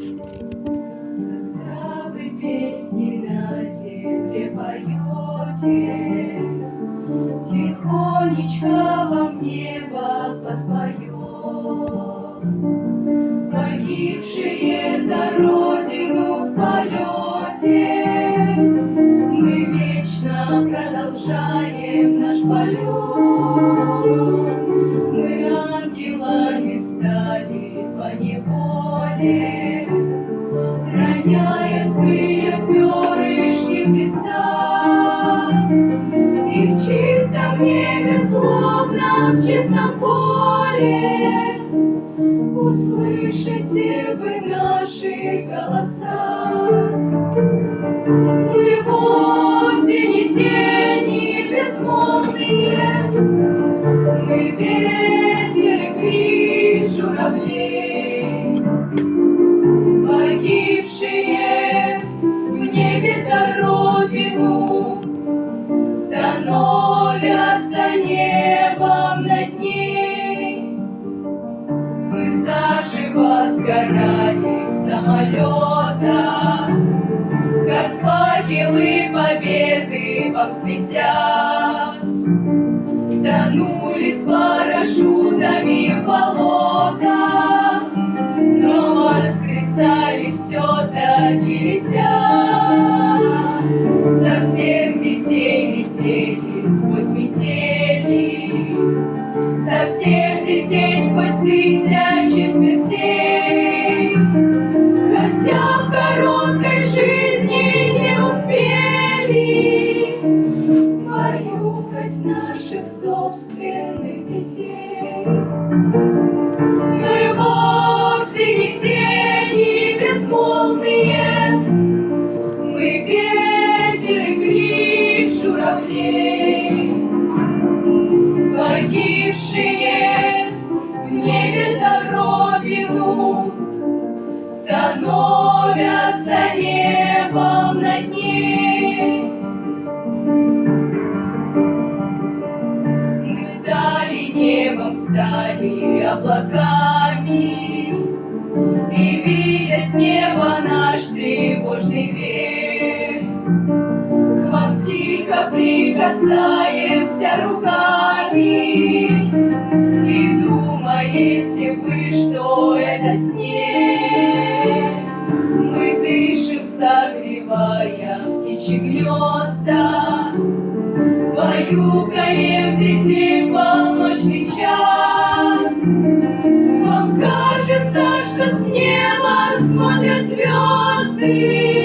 Когда вы песни на земле поете, тихонечко вам небо подпоет. Погибшие за Родину в полете, мы вечно продолжаем наш полет. Мы ангелами стали поневоле, роняя с крыльев перышки в небеса. И в чистом небе, словно в чистом поле, услышите вы наши голоса. Мы вовсе не тени безмолвные, мы ветер и крик журавлей. Погибшие в небе за Родину становятся небом над ней. Мы заживо сгорали в самолетах, как факелы победы вам светят. Тонули с парашютами в болотах, но воскресали все-таки летят. За всех детей летели сквозь метели, за всех детей сквозь тысячи смертей. Хотя в короткой жизни не успели баюкать наших собственных детей. Мы вовсе не тени безмолвные, мы ветер и крик журавлей. Погибшие в небе за Родину становятся небом над ней. Мы стали небом, стали облаками, и видя с неба наш тревожный век, к вам тихо прикасаемся руками. И думаете вы, что это снег? Мы дышим, согревая птичьи гнезда, баюкаем детей в полночный час. Вам кажется, что с неба смотрят звезды,